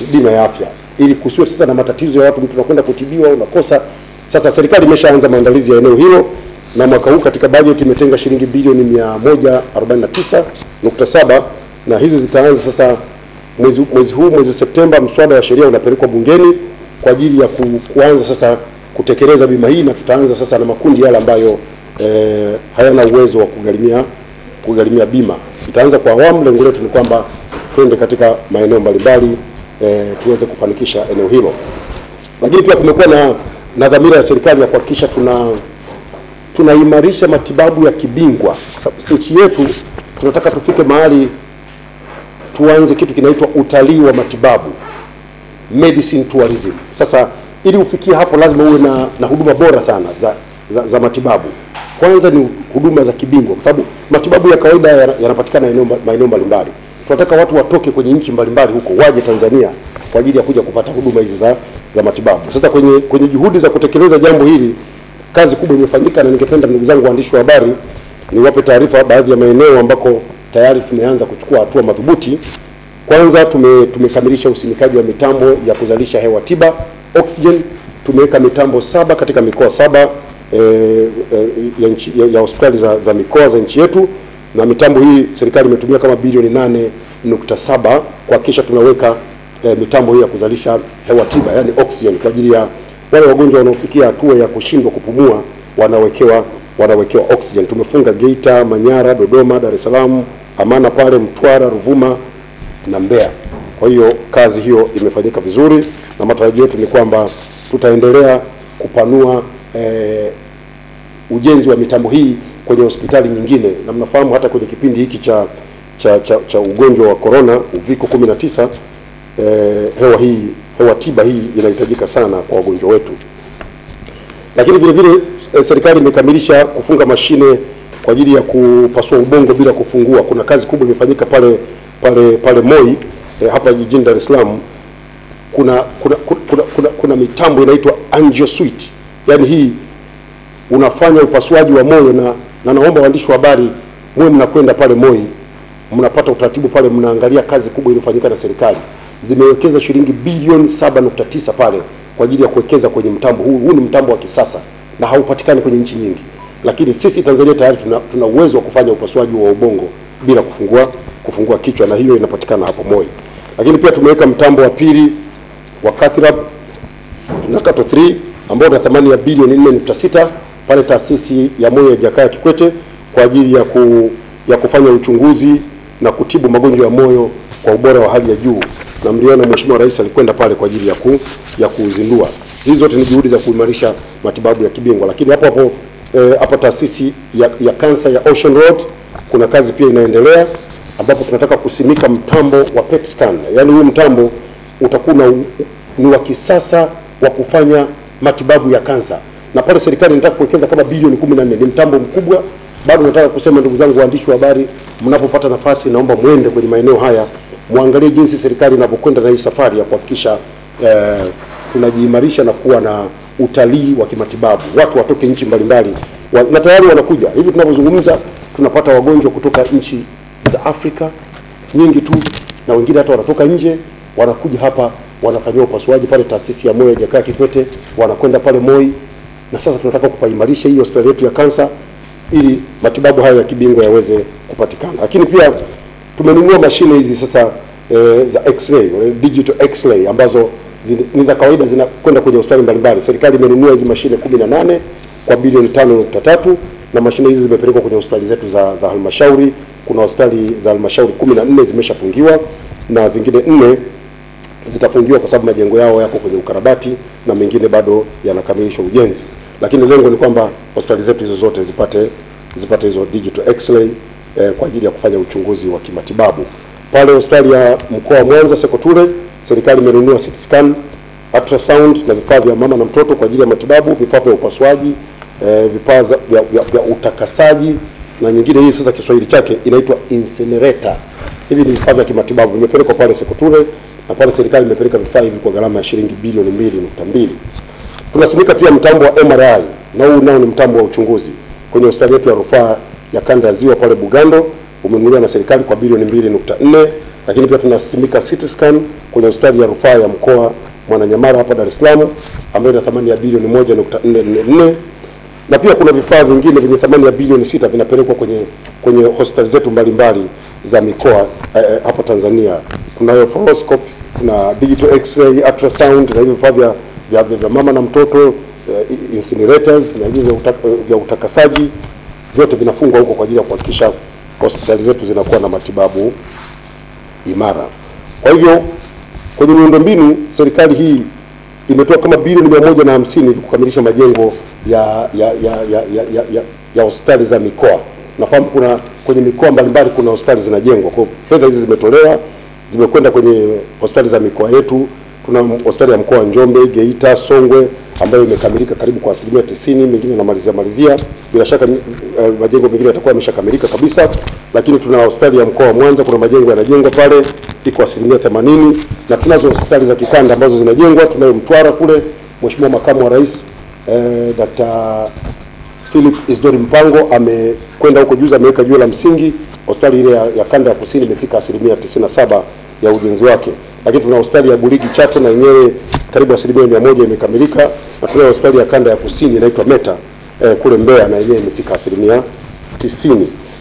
bima ya afya, ili kusiwe sasa na matatizo ya watu, mtu anakwenda kutibiwa unakosa. Sasa serikali imeshaanza maandalizi ya eneo hilo, na mwaka huu katika bajeti imetenga shilingi bilioni 149.7, na hizi zitaanza sasa mwezi Septemba. Mswada wa sheria unapelekwa bungeni kwa ajili ya kuanza sasa kutekeleza bima hii, na tutaanza sasa na makundi yale ambayo hayana uwezo wa kugharimia bima. Itaanza kwa awamu. Lengo letu ni kwamba twende katika maeneo mbalimbali tuweze kufanikisha eneo hilo. Lakini pia kumekuwa na dhamira ya serikali ya kuhakikisha tunaimarisha matibabu ya kibingwa. Nchi yetu tunataka tufike mahali tuanze kitu kinaitwa utalii wa matibabu, medicine tourism. Sasa ili ufikie hapo lazima uwe na huduma bora sana za matibabu. Kwanza ni huduma za kibingwa, kwa sababu matibabu ya kawaida yanapatikana maeneo mbalimbali. Tunataka watu watoke kwenye nchi mbalimbali huko waje Tanzania kwa ajili ya kuja kupata huduma hizi za matibabu. Sasa kwenye juhudi za kutekeleza jambo hili, kazi kubwa imefanyika, na ningependa ndugu zangu waandishi wa habari niwape taarifa baadhi ya maeneo ambako tayari tumeanza kuchukua hatua madhubuti. Kwanza tumekamilisha usimikaji wa mitambo ya kuzalisha hewa tiba oxygen. Tumeweka mitambo 7 katika mikoa 7 ya hospitali za mikoa za nchi yetu, na mitambo hii serikali imetumia kama bilioni 8.7 kuhakikisha tunaweka mitambo hii ya kuzalisha hewa tiba, yani oxygen, kwa ajili ya wale wagonjwa wanaofikia hatua ya kushindwa kupumua, wanawekewa oxygen. Tumefunga Geita, Manyara, Dodoma, Dar es Salaam, Amana pale, Mtwara, Ruvuma na Mbeya. Kwa hiyo kazi hiyo imefanyika vizuri, na matarajio yetu ni kwamba tutaendelea kupanua ujenzi wa mitambo hii kwenye hospitali nyingine. Na mnafahamu hata kwenye kipindi hiki cha ugonjwa wa corona uviko 19, hewa tiba hii inahitajika sana kwa wagonjwa wetu. Lakini vile vile serikali imekamilisha kufunga mashine kwa ajili ya kupasua ubongo bila kufungua. Kuna kazi kubwa imefanyika pale Moi hapa jijini Dar es Salaam. Kuna mitambo inaitwa angio suite, yani hii unafanya upasuaji wa moyo, na naomba waandishi wa habari mwe mnakwenda pale Moi, mnapata utaratibu pale, mnaangalia kazi kubwa iliyofanyika na serikali. Zimewekeza shilingi bilioni 7.9 pale kwa ajili ya kuwekeza kwenye mtambo huu. Huu ni mtambo wa kisasa na haupatikani kwenye nchi nyingi, lakini sisi Tanzania tayari tuna uwezo wa kufanya upasuaji wa ubongo bila kufungua kichwa, na hiyo inapatikana hapo Moi. Lakini pia tumeweka mtambo wa pili wa cath lab na Cato 3 ambao na thamani ya bilioni 4.6 pale taasisi ya moyo ya Jakaya Kikwete kwa ajili ya kufanya uchunguzi na kutibu magonjwa ya moyo kwa ubora wa hali ya juu, na mliona Mheshimiwa Rais alikwenda pale kwa ajili ya kuzindua. Hizi zote ni juhudi za kuimarisha matibabu ya kibingwa. Lakini hapo taasisi ya kansa ya Ocean Road kuna kazi pia inaendelea, ambapo tunataka kusimika mtambo wa PET scan. Yaani huu mtambo utakuwa ni wa kisasa wa kufanya matibabu ya kansa, na pale serikali inataka kuwekeza kama bilioni 14. Ni mtambo mkubwa. Bado nataka kusema, ndugu zangu waandishi wa habari, mnapopata nafasi naomba muende kwenye maeneo haya, muangalie jinsi serikali inapokwenda na hii safari ya kuhakikisha tunajiimarisha na kuwa na utalii wa kimatibabu. Watu watoke nchi mbalimbali na tayari wanakuja. Hivi tunavyozungumza tunapata wagonjwa kutoka nchi za Afrika nyingi tu, na wengine hata wanatoka nje, wanakuja hapa wanafanyia upasuaji pale taasisi ya moyo ya Jakaya Kikwete, wanakwenda pale Moi. Na sasa tunataka kupaimarisha hii hospitali yetu ya kansa ili matibabu haya ya kibingwa yaweze kupatikana. Lakini pia tumenunua mashine hizi sasa za x-ray, digital x-ray, ambazo ni za kawaida zinakwenda kwenye hospitali mbalimbali. Serikali imenunua hizi mashine 18 kwa bilioni 5.3, na mashine hizi zimepelekwa kwenye hospitali zetu za halmashauri. Kuna hospitali za halmashauri 14 zimeshafungiwa na zingine 4 zitafungiwa kwa sababu majengo yao yako kwenye ukarabati na mengine bado yanakamilishwa ujenzi. Lakini lengo ni kwamba hospitali zetu hizo zote zipate hizo digital x-ray kwa ajili ya kufanya uchunguzi wa kimatibabu. Pale hospitali ya mkoa wa Mwanza Sekoture, serikali imenunua CT scan, ultrasound na vifaa vya mama na mtoto kwa ajili ya matibabu, vifaa vya upasuaji, vifaa vya utakasaji, na nyingine hii sasa Kiswahili chake inaitwa incinerator. Hivi ni vifaa vya kimatibabu vimepelekwa pale Sekoture, na pale serikali imepeleka vifaa hivi kwa gharama ya shilingi bilioni 2.2. Tunasimika pia mtambo wa MRI, na huu nao ni mtambo wa uchunguzi kwenye hospitali yetu ya rufaa ya kanda ya Ziwa pale Bugando, umenunuliwa na serikali kwa bilioni 2.4. Lakini pia tunasimika CT scan kwenye hospitali ya rufaa ya mkoa Mwananyamala hapa Dar es Salaam ambayo ina thamani ya bilioni 1.444, na pia kuna vifaa vingine vyenye thamani ya bilioni 6 vinapelekwa kwenye hospitali zetu mbalimbali za mikoa hapa Tanzania. Kuna fluoroscope, kuna digital x-ray, ultrasound na hivyo vifaa vya mama na mtoto, incinerators na hivyo vya utakasaji, vyote vinafungwa huko kwa ajili ya kuhakikisha hospitali zetu zinakuwa na matibabu imara. Kwa hivyo kwenye miundombinu serikali hii imetoa kama bilioni 150 kukamilisha majengo ya hospitali za mikoa. Nafahamu kuna kwenye mikoa mbalimbali kuna hospitali zinajengwa. Kwa fedha hizi zimetolewa, zimekwenda kwenye hospitali za mikoa yetu. Tuna hospitali ya mkoa wa Njombe, Geita, Songwe ambayo imekamilika karibu kwa 90%, mengine na malizia. Bila shaka majengo mengine yatakuwa yameshakamilika kabisa. Lakini tuna hospitali ya mkoa wa Mwanza, kuna majengo yanajengwa pale iko 80%, na tunazo hospitali za kikanda ambazo zinajengwa. Tunayo Mtwara kule, Mheshimiwa Makamu wa Rais Dr. Philip Isdori Mpango amekwenda huko juzi, ameweka jiwe la msingi. Hospitali ile ya kanda ya kusini imefika 97% ya ujenzi wake. Lakini tuna hospitali ya Burigi Chato na yenyewe karibu 100% imekamilika, na tuna hospitali ya kanda ya kusini inaitwa Meta kule Mbeya na yenyewe imefika 90%.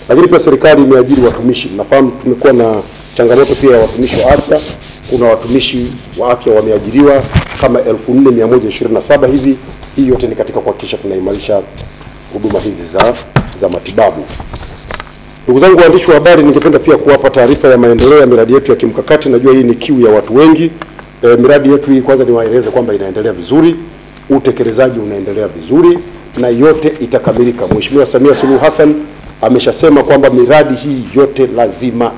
Lakini pia serikali imeajiri watumishi. Nafahamu tumekuwa na changamoto pia ya watumishi wa afya. Kuna watumishi wa afya wameajiriwa kama 4127 hivi. Hii yote ni katika kuhakikisha tunaimarisha huduma hizi za matibabu. Ndugu zangu waandishi wa habari, ningependa pia kuwapa taarifa ya maendeleo ya miradi yetu ya kimkakati. Najua hii ni kiu ya watu wengi. Miradi yetu hii kwanza niwaeleze kwamba inaendelea vizuri, utekelezaji unaendelea vizuri na yote itakamilika. Mheshimiwa Samia Suluhu Hassan ameshasema kwamba miradi hii yote lazima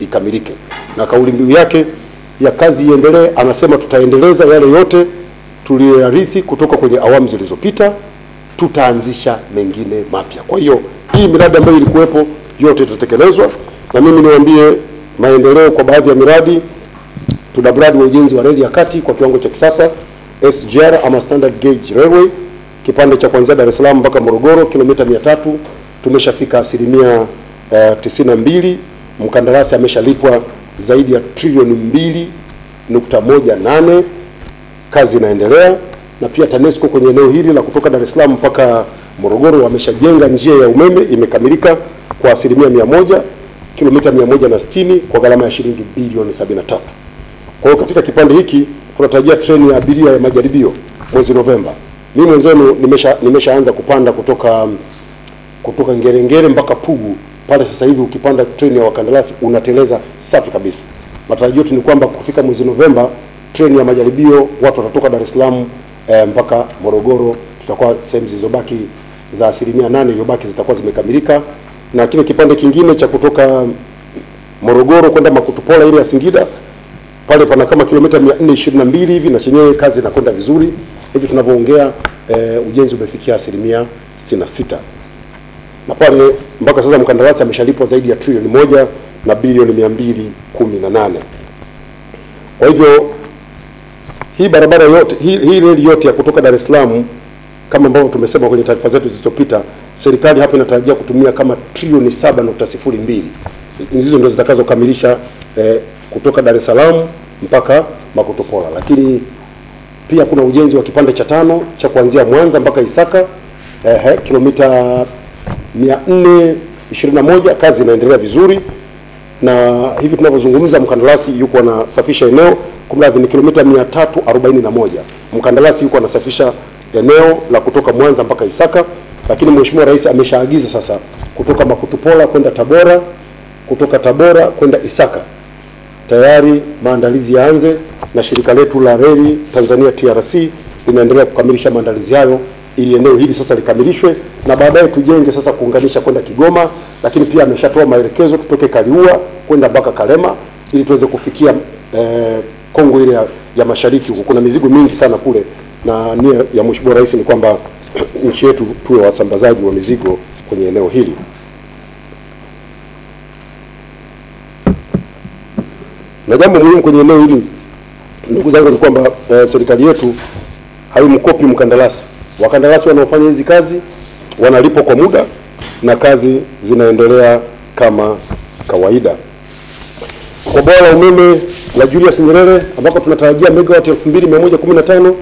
ikamilike, na kauli mbiu yake ya kazi iendelee, anasema tutaendeleza yale yote tuliyoyarithi kutoka kwenye awamu zilizopita, tutaanzisha mengine mapya. Kwa hiyo hii miradi ambayo ilikuwepo yote itatekelezwa, na mimi niwaambie maendeleo kwa baadhi ya miradi. Tuna mradi wa ujenzi wa reli ya kati kwa kiwango cha kisasa SGR ama standard gauge railway, kipande cha kuanzia Dar es Salaam mpaka Morogoro kilomita 300, tumeshafika 92%. Mkandarasi ameshalipwa zaidi ya trilioni 2.18. Kazi inaendelea, na pia TANESCO kwenye eneo hili la kutoka Dar es Salaam mpaka Morogoro wameshajenga njia ya umeme, imekamilika kwa 100%, kilomita 160 kwa gharama ya shilingi bilioni 73. Kwa hiyo katika kipande hiki tunatarajia treni ya abiria ya majaribio mwezi Novemba. Mimi mwenzenu nimeshaanza kupanda kutoka Ngerengere mpaka Pugu pale. Sasa hivi ukipanda treni ya wakandarasi unateleza safi kabisa. Matarajio yetu ni kwamba kufika mwezi Novemba treni ya majaribio watu watatoka Dar es Salaam mpaka Morogoro. Tutakuwa sehemu zilizobaki za 8% iliyobaki zitakuwa zimekamilika, na kile kipande kingine cha kutoka Morogoro kwenda Makutupola ile ya Singida pale pana kama kilomita 422 hivi, na chenyewe kazi inakwenda vizuri. Hivi tunavyoongea ujenzi umefikia 66%, na pale mpaka sasa mkandarasi ameshalipwa zaidi ya trilioni 1 na bilioni 218. Kwa hivyo hii barabara yote hii reli yote ya kutoka Dar es Salaam kama ambavyo tumesema kwenye taarifa zetu zilizopita, serikali hapa inatarajia kutumia kama trilioni 7.02. Hizo ndio zitakazokamilisha kutoka Dar es Salaam mpaka Makutupola. Lakini pia kuna ujenzi wa kipande cha 5 cha kuanzia Mwanza mpaka Isaka kilomita 421. Kazi inaendelea vizuri, na hivi tunavyozungumza mkandarasi yuko anasafisha eneo. Kumradhi, ni kilomita 341. Mkandarasi yuko anasafisha eneo la kutoka Mwanza mpaka Isaka. Lakini Mheshimiwa Rais ameshaagiza sasa kutoka Makutupola kwenda Tabora, kutoka Tabora kwenda Isaka tayari maandalizi yaanze, na shirika letu la reli Tanzania TRC linaendelea kukamilisha maandalizi hayo ili eneo hili sasa likamilishwe na baadaye tujenge sasa kuunganisha kwenda Kigoma. Lakini pia ameshatoa maelekezo tutoke Kaliua kwenda mpaka Kalema ili tuweze kufikia Kongo ile ya mashariki. Huko kuna mizigo mingi sana kule, na nia ya Mheshimiwa Rais ni kwamba nchi yetu tuwe wasambazaji wa mizigo kwenye eneo hili. Na jambo muhimu kwenye eneo hili ndugu zangu ni kwamba serikali yetu haimkopi mkandarasi. Wakandarasi wanaofanya hizi kazi wanalipwa kwa muda na kazi zinaendelea kama kawaida. Kwa bwawa la umeme la Julius Nyerere ambako tunatarajia megawati 2115,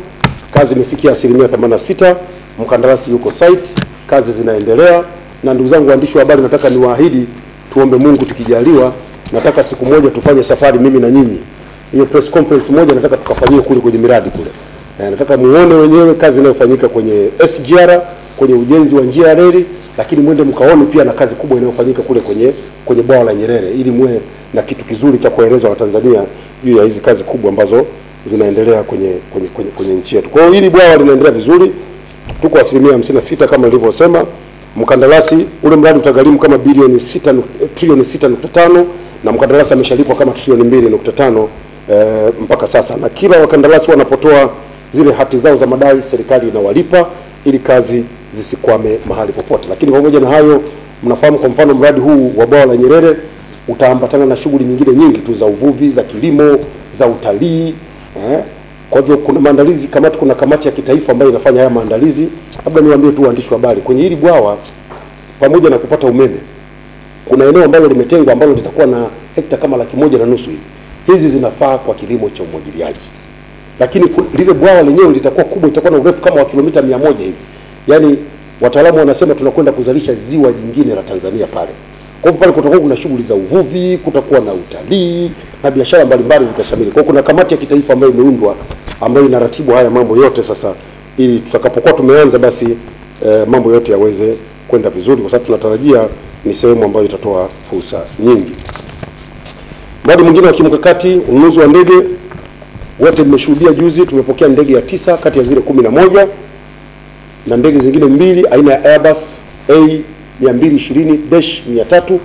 kazi imefikia 86%. Mkandarasi yuko site, kazi zinaendelea. Na ndugu zangu waandishi wa habari, nataka niwaahidi, tuombe Mungu tukijaliwa, nataka siku moja tufanye safari mimi na nyinyi. Hiyo press conference moja nataka tukafanyie kule kwenye miradi kule. Nataka muone wenyewe kazi inayofanyika kwenye SGR, kwenye ujenzi wa njia ya reli, lakini mwende mkaone pia na kazi kubwa inayofanyika kule kwenye bwawa la Nyerere, ili muwe na kitu kizuri cha kueleza wa Tanzania juu ya hizi kazi kubwa ambazo zinaendelea kwenye nchi yetu. Kwa hiyo hili bwawa linaendelea vizuri. Tuko 56% kama nilivyosema. Mkandarasi ule mradi utagharimu kama trilioni 6.5 na mkandarasi ameshalipwa kama trilioni 2.5 mpaka sasa. Na kila wakandarasi wanapotoa zile hati zao za madai, serikali inawalipa ili kazi zisikwame mahali popote. Lakini pamoja na hayo, mnafahamu kwa mfano mradi huu wa bwawa la Nyerere utaambatana na shughuli nyingine nyingi tu za uvuvi, za kilimo, za utalii. Kwa hivyo kuna maandalizi, kuna kamati ya kitaifa ambayo inafanya haya maandalizi. Labda niwaambie tu waandishi wa habari, kwenye hili bwawa pamoja na kupata umeme, kuna eneo ambalo limetengwa ambalo litakuwa na hekta kama 1.5 hivi. Hizi zinafaa kwa kilimo cha umwagiliaji. Lakini lile bwawa lenyewe litakuwa kubwa, litakuwa na urefu kama wa kilomita 100 hivi. Yaani wataalamu wanasema tunakwenda kuzalisha ziwa jingine la Tanzania pale. Kwa hivyo pale kutakuwa kuna shughuli za uvuvi, kutakuwa na utalii na biashara mbalimbali zitashamili. Kwa hiyo kuna kamati ya kitaifa ambayo imeundwa ambayo inaratibu haya mambo yote sasa, ili tutakapokuwa tumeanza basi mambo yote yaweze kwenda vizuri, kwa sababu tunatarajia ni sehemu ambayo itatoa fursa nyingi. Mradi mwingine wa kimkakati, ununuzi wa ndege, wote mmeshuhudia juzi tumepokea ndege ya 9 kati ya zile 11 na ndege zingine 2 aina ya Airbus A220-300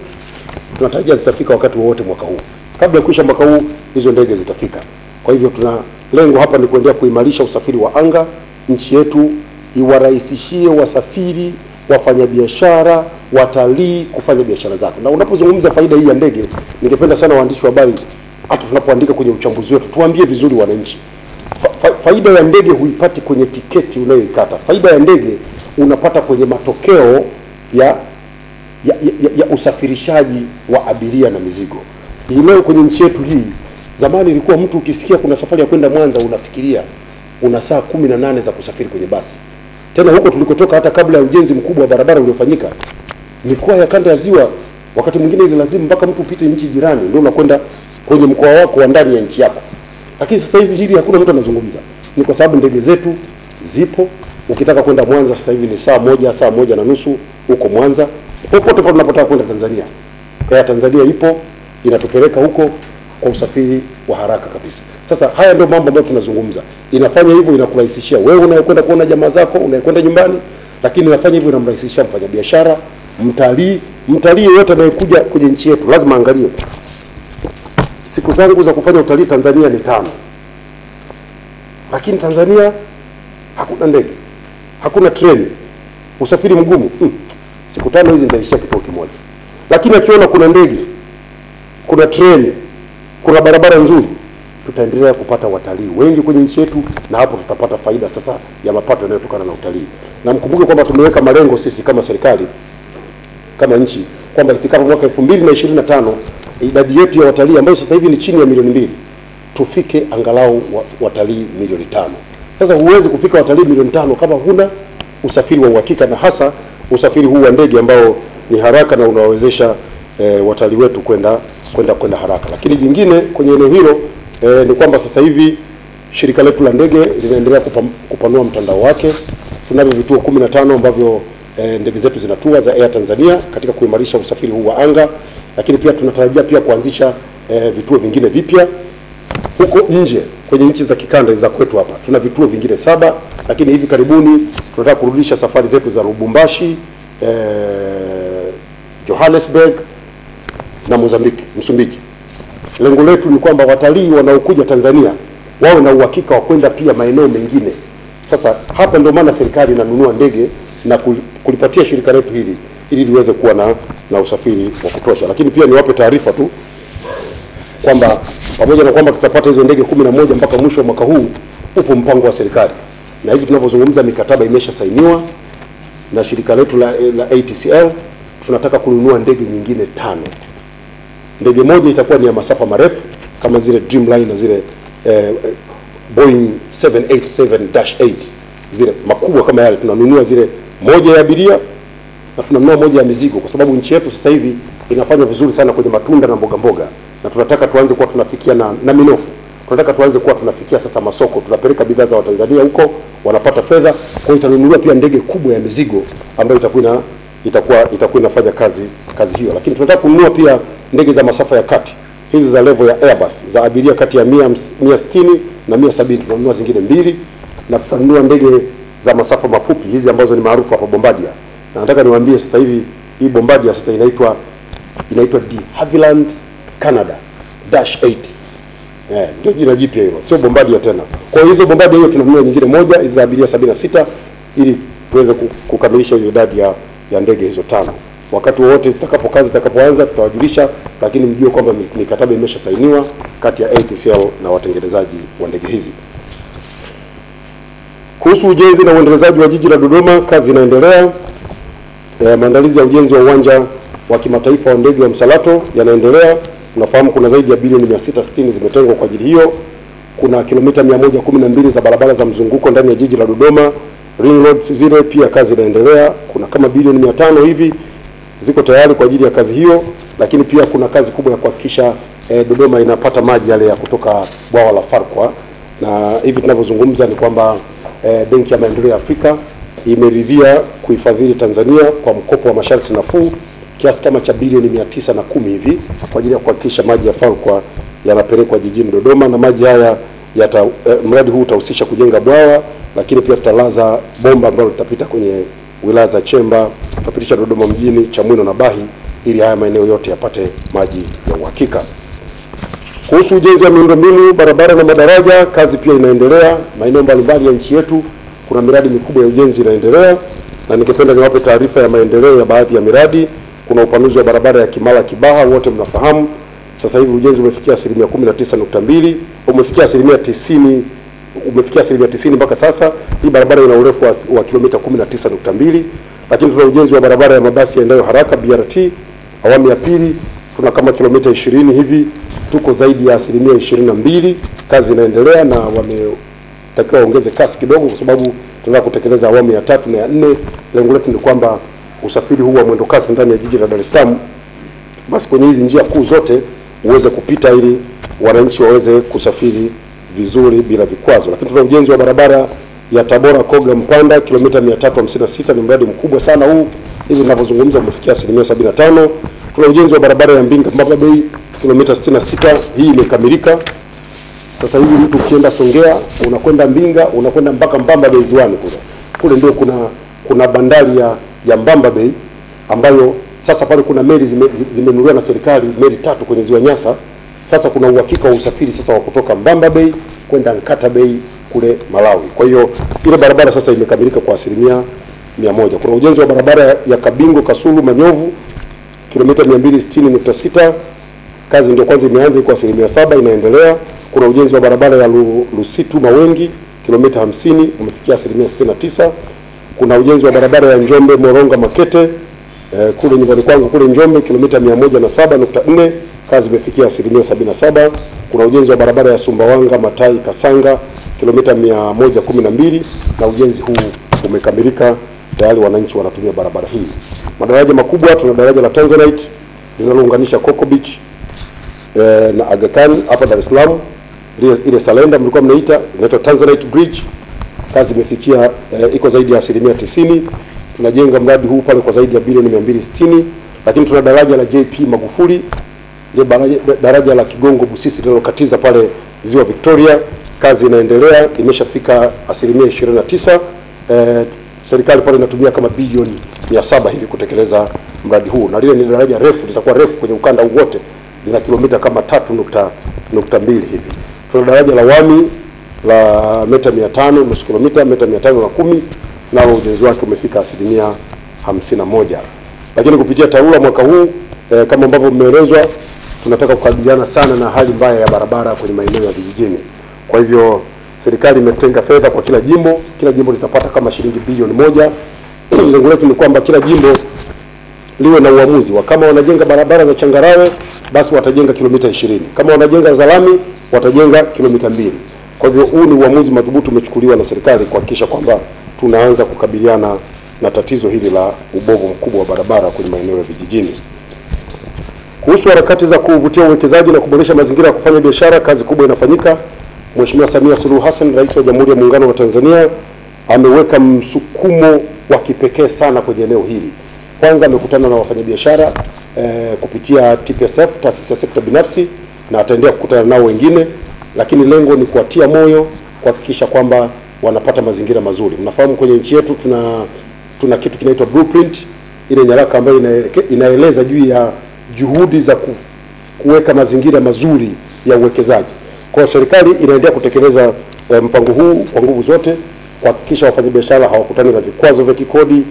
tunatarajia zitafika wakati wowote mwaka huu. Kabla ya kuisha mwaka huu hizo ndege zitafika. Kwa hivyo tuna lengo hapa ni kuendelea kuimarisha usafiri wa anga. Nchi yetu iwarahisishie wasafiri, wafanyabiashara, watalii kufanya biashara zao. Na unapozungumza faida hii ya ndege, ningependa sana waandishi wa habari hata tunapoandika kwenye uchambuzi wetu tuambie vizuri wananchi. Faida ya ndege huipati kwenye tiketi unayoikata. Faida ya ndege unapata kwenye matokeo ya usafirishaji wa abiria na mizigo. Hii leo kwenye nchi yetu hii, zamani ilikuwa mtu ukisikia kuna safari ya kwenda Mwanza unafikiria una saa 18 za kusafiri kwenye basi. Tena huko tulikotoka, hata kabla ya ujenzi mkubwa wa barabara uliofanyika, mikoa ya kanda ya ziwa wakati mwingine ile lazima mpaka mtu upite nchi jirani ndio unakwenda kwenye mkoa wako wa ndani ya nchi yako. Lakini sasa hivi hili hakuna mtu anazungumza. Ni kwa sababu ndege zetu zipo. Ukitaka kwenda Mwanza sasa hivi ni saa 1.5 huko Mwanza. Popote pale unapotaka kwenda Tanzania, Air Tanzania ipo inatupeleka huko kwa usafiri wa haraka kabisa. Sasa haya ndio mambo ambayo tunazungumza. Inafanya hivyo, inakurahisishia wewe unayekwenda kuona jamaa zako, unayekwenda nyumbani, lakini inafanya hivyo inamrahisishia mfanyabiashara, mtalii yote anayekuja kwenye nchi yetu lazima angalie. Siku zangu za kufanya utalii Tanzania ni 5. Lakini Tanzania hakuna ndege, hakuna treni, usafiri mgumu. Siku 5 hizi nitaishia kituo kimoja. Lakini akiona kuna ndege, kuna treni, kuna barabara nzuri, tutaendelea kupata watalii wengi kwenye nchi yetu, na hapo tutapata faida sasa ya mapato yanayotokana na utalii. Na mkumbuke kwamba tumeweka malengo sisi kama serikali, kama nchi, kwamba ifikapo mwaka 2025 idadi yetu ya watalii ambayo sasa hivi ni chini ya milioni 2, tufike angalau watalii milioni 5. Sasa huwezi kufika watalii milioni 5 kama huna usafiri wa uhakika, na hasa usafiri huu wa ndege ambao ni haraka na unawezesha watalii wetu kwenda haraka. Lakini jingine kwenye eneo hilo ni kwamba sasa hivi shirika letu la ndege linaendelea kupanua mtandao wake. Tunavyo vituo 15 ambavyo ndege zetu zinatua za Air Tanzania katika kuimarisha usafiri huu wa anga, lakini pia tunatarajia pia kuanzisha vituo vingine vipya huko nje kwenye nchi za kikanda za kwetu. Hapa tuna vituo vingine 7, lakini hivi karibuni tunataka kurudisha safari zetu za Lubumbashi, Johannesburg na Msumbiji. Lengo letu ni kwamba watalii wanaokuja Tanzania wawe na uhakika wa kwenda pia maeneo mengine. Sasa hapa ndio maana serikali inanunua ndege na kulipatia shirika letu hili ili liweze kuwa na usafiri wa kutosha. Lakini pia niwape taarifa tu kwamba pamoja na kwamba tutapata hizo ndege 11 mpaka mwisho wa mwaka huu, upo mpango wa serikali. Na hivi tunavyozungumza mikataba imesha sainiwa na shirika letu la ATCL. Tunataka kununua ndege nyingine 5 ndege moja itakuwa ni ya masafa marefu kama zile Dreamliner na zile Boeing 787-8 zile makubwa kama yale. Tunanunua zile moja ya abiria na tunanunua moja ya mizigo, kwa sababu nchi yetu sasa hivi inafanya vizuri sana kwenye matunda na mboga mboga, na tunataka tuanze kuwa tunafikia na minofu. Tunataka tuanze kuwa tunafikia sasa masoko, tunapeleka bidhaa za Watanzania huko, wanapata fedha. Kwa hiyo itanunuliwa pia ndege kubwa ya mizigo ambayo itakuwa inafanya kazi hiyo. Lakini tunataka kununua pia ndege za masafa ya kati, hizi za level ya Airbus za abiria kati ya 160 na 170. Tunanunua zingine 2, na tutanunua ndege za masafa mafupi hizi ambazo ni maarufu hapa, Bombardier. Na nataka niwaambie sasa hivi hii Bombardier sasa inaitwa de Havilland Canada -8. Ndio jina jipya hilo, sio Bombardier tena. Kwa hiyo hizo Bombardier hiyo tunanunua nyingine moja, hizo abiria 76, ili tuweze kukamilisha hiyo idadi ya ndege hizo 5. Wakati wote zitakapoanza tutawajulisha, lakini mjue kwamba mikataba imeshasainiwa kati ya ATCL na watengenezaji wa ndege hizi. Kuhusu ujenzi na uendelezaji wa jiji la Dodoma, kazi inaendelea. Maandalizi ya ujenzi wa uwanja wa kimataifa wa ndege wa Msalato yanaendelea. Unafahamu kuna zaidi ya bilioni 660 zimetengwa kwa ajili hiyo. Kuna kilomita 112 za barabara za mzunguko ndani ya jiji la Dodoma, ring roads zile pia kazi inaendelea. Kuna kama bilioni 500 hivi ziko tayari kwa ajili ya kazi hiyo, lakini pia kuna kazi kubwa ya kuhakikisha Dodoma inapata maji yale ya kutoka bwawa la Farkwa. Na hivi tunavyozungumza ni kwamba Benki ya Maendeleo ya Afrika imeridhia kuifadhili Tanzania kwa mkopo wa masharti nafuu kiasi kama cha bilioni 910 hivi kwa ajili ya kuhakikisha maji ya Farkwa yanapelekwa jijini Dodoma. Na maji haya mradi huu utahusisha kujenga bwawa, lakini pia tutalaza bomba ambalo litapita kwenye wilaya za Chemba, tutapitisha Dodoma mjini, Chamwino na Bahi, ili haya maeneo yote yapate maji ya uhakika. Kuhusu ujenzi wa miundombinu, barabara na madaraja, kazi pia inaendelea. Maeneo mbalimbali ya nchi yetu kuna miradi mikubwa ya ujenzi inaendelea, na ningependa niwape taarifa ya maendeleo ya baadhi ya miradi. Kuna upanuzi wa barabara ya Kimara Kibaha, wote mnafahamu. Sasa hivi ujenzi umefikia 19.2, umefikia 90%, umefikia 90% mpaka sasa. Hii barabara ina urefu wa kilomita 19.2. Lakini tuna ujenzi wa barabara ya mabasi yaendayo haraka BRT awamu ya pili, tuna kama kilomita 20 hivi, tuko zaidi ya 22%. Kazi inaendelea na wametakiwa waongeze kasi kidogo kwa sababu tunataka kutekeleza awamu ya 3 na ya 4. Lengo letu ni kwamba usafiri huu wa mwendo kasi ndani ya jiji la Dar es Salaam, basi kwenye hizi njia kuu zote uweze kupita ili wananchi waweze kusafiri vizuri bila vikwazo. Lakini tuna ujenzi wa barabara ya Tabora Koga Mpanda kilomita 356, ni mradi mkubwa sana huu. Hivi ninavyozungumza umefikia 75%. Tuna ujenzi wa barabara ya Mbinga Mbamba Bay kilomita 66, hii imekamilika. Sasa hivi mtu ukienda Songea unakwenda Mbinga, unakwenda mpaka Mbamba Bay ziwani kule ndio kuna bandari ya Mbamba Bay ambayo sasa pale kuna meli zimenunuliwa na serikali, meli 3 kwenye ziwa Nyasa. Sasa kuna uhakika wa usafiri sasa wa kutoka Mbamba Bay kwenda Nkata Bay kule Malawi. Kwa hiyo ile barabara sasa imekamilika kwa 100%. Kuna ujenzi wa barabara ya Kabingo Kasulu Manyovu kilomita 260.6, kazi ndio kwanza imeanza, iko 7% inaendelea. Kuna ujenzi wa barabara ya Lusitu Mawengi kilomita 50, umefikia 69%. Kuna ujenzi wa barabara ya Njombe Moronga Makete kule nyumbani kwangu kule Njombe kilomita 107.4, kazi imefikia 77%. Kuna ujenzi wa barabara ya Sumbawanga Matai Kasanga kilomita 112, na ujenzi huu umekamilika tayari, wananchi wanatumia barabara hii. Madaraja makubwa, tuna daraja la Tanzanite linalounganisha Coco Beach na Aga Khan hapa Dar es Salaam, ile Salenda mlikuwa mnaita, inaitwa Tanzanite Bridge. Kazi imefikia iko zaidi ya 90%. Tunajenga mradi huu pale kwa zaidi ya bilioni 260. Lakini tuna daraja la JP Magufuli, ile daraja la Kigongo Busisi linalokatiza pale Ziwa Victoria, kazi inaendelea, imeshafika 29%. Serikali pale inatumia kama bilioni 700 hivi kutekeleza mradi huu, na lile ni daraja refu, litakuwa refu kwenye ukanda wote, lina kilomita kama 3.2 hivi. Tuna daraja la Wami la mita 500, nusu kilomita, mita 510, na ujenzi wake umefika 51%. Lakini kupitia TARURA mwaka huu kama ambavyo mmeelezwa, tunataka kukabiliana sana na hali mbaya ya barabara kwenye maeneo ya vijijini. Kwa hivyo serikali imetenga fedha kwa kila jimbo litapata kama shilingi bilioni 1. Lengo letu ni kwamba kila jimbo liwe na uamuzi wa kama wanajenga barabara za changarawe basi watajenga kilomita 20. Kama wanajenga za lami watajenga kilomita 2. Kwa hivyo huu ni uamuzi madhubuti umechukuliwa na serikali kuhakikisha kwamba tunaanza kukabiliana na tatizo hili la ubovu mkubwa wa barabara kwenye maeneo ya vijijini. Kuhusu harakati za kuvutia uwekezaji na kuboresha mazingira ya kufanya biashara, kazi kubwa inafanyika. Mheshimiwa Samia Suluhu Hassan, Rais wa Jamhuri ya Muungano wa Tanzania, ameweka msukumo wa kipekee sana kwenye eneo hili. Kwanza amekutana na wafanyabiashara kupitia TPSF, taasisi ya sekta binafsi, na ataendelea kukutana nao wengine, lakini lengo ni kuwatia moyo, kuhakikisha kwamba wanapata mazingira mazuri. Mnafahamu kwenye nchi yetu tuna kitu kinaitwa blueprint, ile nyaraka ambayo inaeleza juu ya juhudi za kuweka mazingira mazuri ya uwekezaji. Kwa serikali inaendelea kutekeleza mpango huu kwa nguvu zote, kuhakikisha wafanyabiashara hawakutani na vikwazo vya kikodi,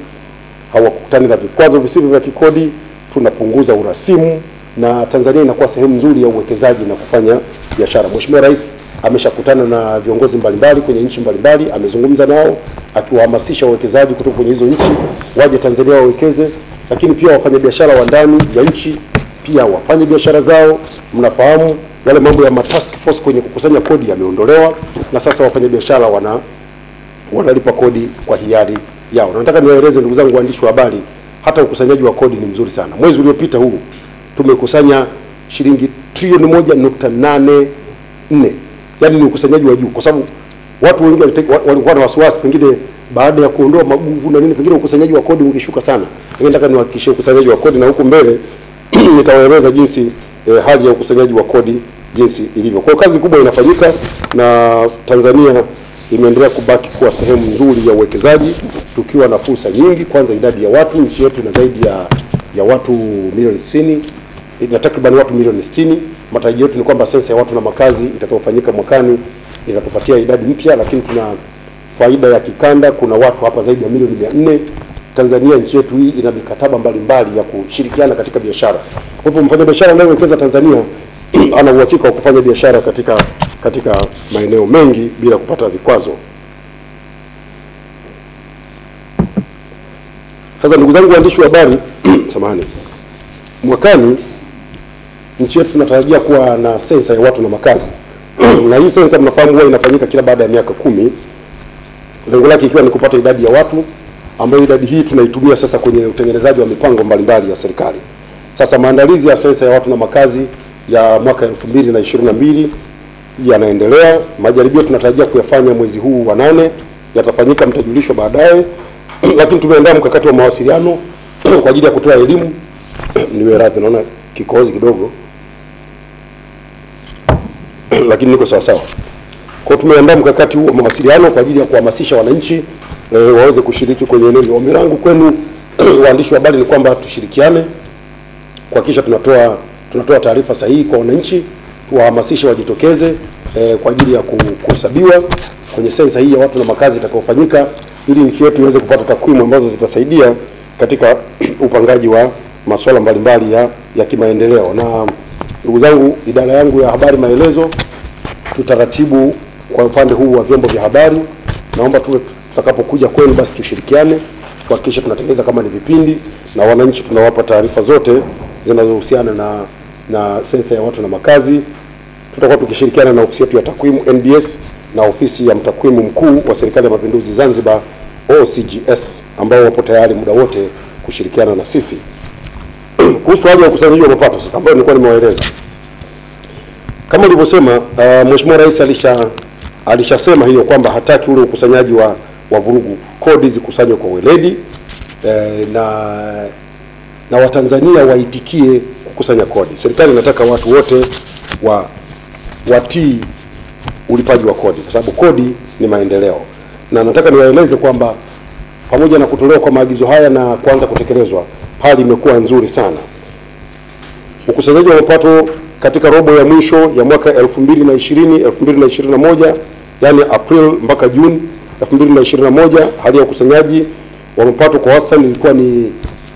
hawakutani na vikwazo visivyo vya kikodi, tunapunguza urasimu na Tanzania inakuwa sehemu nzuri ya uwekezaji na kufanya biashara. Mheshimiwa Rais ameshakutana na viongozi mbalimbali kwenye nchi mbalimbali, amezungumza nao akiwahamasisha wawekezaji kutoka kwenye hizo nchi waje Tanzania wawekeze, lakini pia wafanyabiashara wa ndani ya nchi pia wafanye biashara zao. Mnafahamu yale mambo ya task force kwenye kukusanya kodi yameondolewa, na sasa wafanyabiashara wanalipa kodi kwa hiari yao. Na nataka niwaeleze ndugu zangu waandishi wa habari, hata ukusanyaji wa kodi ni mzuri sana. Mwezi uliopita huu tumekusanya shilingi trilioni 1.84. Yaani ni ukusanyaji wa juu, kwa sababu watu wengi walikuwa na wasiwasi pengine baada ya kuondoa maguvu na nini, pengine ukusanyaji wa kodi ungeshuka sana. Lakini nataka niwahakikishie ukusanyaji wa kodi, na huko mbele nitawaeleza jinsi hali ya ukusanyaji wa kodi jinsi ilivyo. Kwa kazi kubwa inafanyika, na Tanzania imeendelea kubaki kuwa sehemu nzuri ya uwekezaji, tukiwa na fursa nyingi. Kwanza idadi ya watu, nchi yetu ina zaidi ya watu milioni 60, ina takriban watu milioni 60. Matarajio yetu ni kwamba sensa ya watu na makazi itakayofanyika mwakani itatupatia idadi mpya, lakini tuna faida ya kikanda, kuna watu hapa zaidi ya milioni 400. Tanzania, nchi yetu hii, ina mikataba mbalimbali ya kushirikiana katika biashara. Kwa hivyo mfanyabiashara anayewekeza Tanzania ana uhakika wa kufanya biashara katika maeneo mengi bila kupata vikwazo. Sasa ndugu zangu waandishi wa habari, samahani, mwakani nchi yetu tunatarajia kuwa na sensa ya watu na makazi. Na hii sensa mnafahamu huwa inafanyika kila baada ya miaka 10. Lengo lake ikiwa ni kupata idadi ya watu, ambayo idadi hii tunaitumia sasa kwenye utengenezaji wa mipango mbalimbali ya serikali. Sasa maandalizi ya sensa ya watu na makazi ya mwaka 2022 yanaendelea. Majaribio tunatarajia kuyafanya mwezi huu wa 8, yatafanyika, mtajulishwa baadaye. Lakini tumeandaa mkakati wa mawasiliano kwa ajili ya kutoa elimu. Niwe radhi, naona kikohozi kidogo, lakini niko sawa sawa. Kwa tumeandaa mkakati huu wa mawasiliano kwa ajili ya kuhamasisha wananchi waweze kushiriki kwenye eneo hili. Ombi langu kwenu waandishi wa habari ni kwamba tushirikiane kuhakikisha tunatoa taarifa sahihi kwa wananchi, tuwahamasishe wajitokeze kwa ajili ya kuhesabiwa kwenye sensa hii ya watu na makazi itakayofanyika, ili nchi yetu iweze kupata takwimu ambazo zitasaidia katika upangaji wa masuala mbalimbali ya kimaendeleo. Na ndugu zangu, idara yangu ya habari maelezo, tutaratibu kwa upande huu wa vyombo vya habari. Naomba tutakapokuja kwenu basi tushirikiane kuhakikisha tunatengeneza kama ni vipindi, na wananchi tunawapa taarifa zote zinazohusiana na sensa ya watu na makazi. Tutakuwa tukishirikiana na ofisi yetu ya takwimu NBS na ofisi ya mtakwimu mkuu wa Serikali ya Mapinduzi Zanzibar OCGS, ambao wapo tayari muda wote kushirikiana na sisi. Kuhusu hali ya ukusanyaji wa mapato sasa, ambayo nilikuwa nimewaeleza, kama nilivyosema, Mheshimiwa Rais alishasema hiyo kwamba hataki ule ukusanyaji wa vurugu. Kodi zikusanywe kwa weledi, na Watanzania waitikie kukusanya kodi. Serikali inataka watu wote watii ulipaji wa kodi, kwa sababu kodi ni maendeleo. Na nataka niwaeleze kwamba pamoja na kutolewa kwa maagizo haya na kuanza kutekelezwa, hali imekuwa nzuri sana. Ukusanyaji wa mapato katika robo ya mwisho ya mwaka 2020-2021, yani April mpaka Juni 2021, hali ya ukusanyaji wa mapato kwa wastani ilikuwa ni,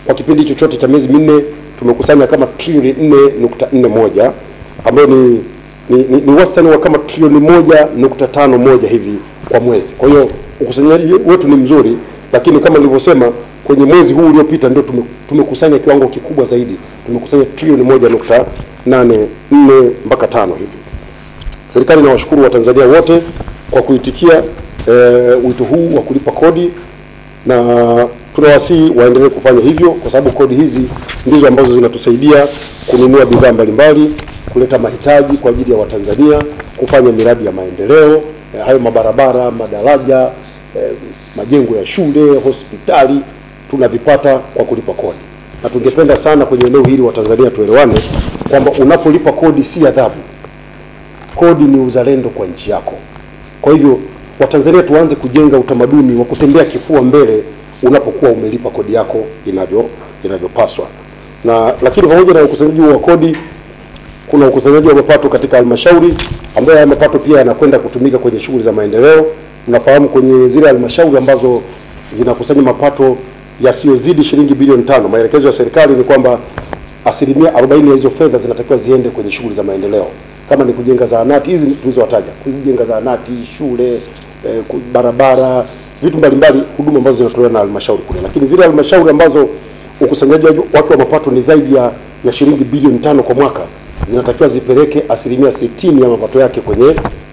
kwa kipindi chochote cha miezi 4 tumekusanya kama trilioni 4.41, ambayo ni wastani wa kama trilioni 1.51 hivi kwa mwezi. Kwa hiyo ukusanyaji wetu ni mzuri, lakini kama nilivyosema, kwenye mwezi huu uliopita ndio tumekusanya kiwango kikubwa zaidi. imekusanya trilioni 1.84 mpaka 5 hivi. Serikali inawashukuru Watanzania wote kwa kuitikia wito huu wa kulipa kodi, na tunawasihi waendelee kufanya hivyo, kwa sababu kodi hizi ndizo ambazo zinatusaidia kununua bidhaa mbalimbali, kuleta mahitaji kwa ajili ya Watanzania, kufanya miradi ya maendeleo, hayo mabarabara, madaraja, majengo ya shule, hospitali, tunavipata kwa kulipa kodi. Na tungependa sana kwenye eneo hili Watanzania tuelewane kwamba unapolipa kodi si adhabu. Kodi ni uzalendo kwa nchi yako. Kwa hivyo Watanzania tuanze kujenga utamaduni wa kutembea kifua mbele unapokuwa umelipa kodi yako inavyopaswa. Lakini pamoja na ukusanyaji wa kodi, kuna ukusanyaji wa mapato katika halmashauri, ambayo mapato pia yanakwenda kutumika kwenye shughuli za maendeleo. Mnafahamu kwenye zile halmashauri ambazo zinakusanya mapato yasiyozidi shilingi bilioni 5, maelekezo ya serikali ni kwamba 40% ya hizo fedha zinatakiwa ziende kwenye shughuli za maendeleo, kama ni kujenga zahanati hizi tulizowataja, kujenga zahanati, shule, barabara, vitu mbalimbali, huduma ambazo zinatolewa na halmashauri kule. Lakini zile halmashauri ambazo ukusanyaji wake wa mapato ni zaidi ya shilingi bilioni 5 kwa mwaka, zinatakiwa zipeleke 60% ya mapato yake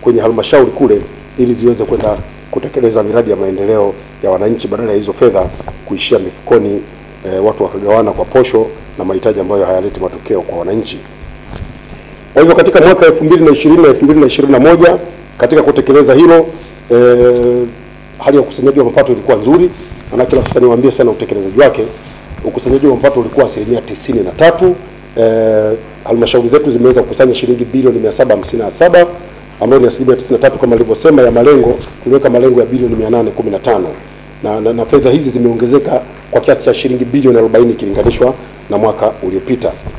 kwenye halmashauri kule, ili ziweze kwenda kutekeleza miradi ya maendeleo ya wananchi, badala ya hizo fedha kuishia mifukoni, watu wakagawana kwa posho na mahitaji ambayo hayaleti matokeo kwa wananchi. Kwa hivyo katika mwaka 2020 na 2021 katika kutekeleza hilo, hali ya ukusanyaji wa mapato ilikuwa nzuri. Na kila sasa niwaambie sana utekelezaji wake. Ukusanyaji wa mapato ulikuwa 93%. Halmashauri zetu zimeweza kukusanya shilingi bilioni 757, ambayo ni 93% kama nilivyosema ya malengo. Tuliweka malengo ya bilioni 815, na fedha hizi zimeongezeka kwa kiasi cha shilingi bilioni 40 ikilinganishwa na mwaka uliopita.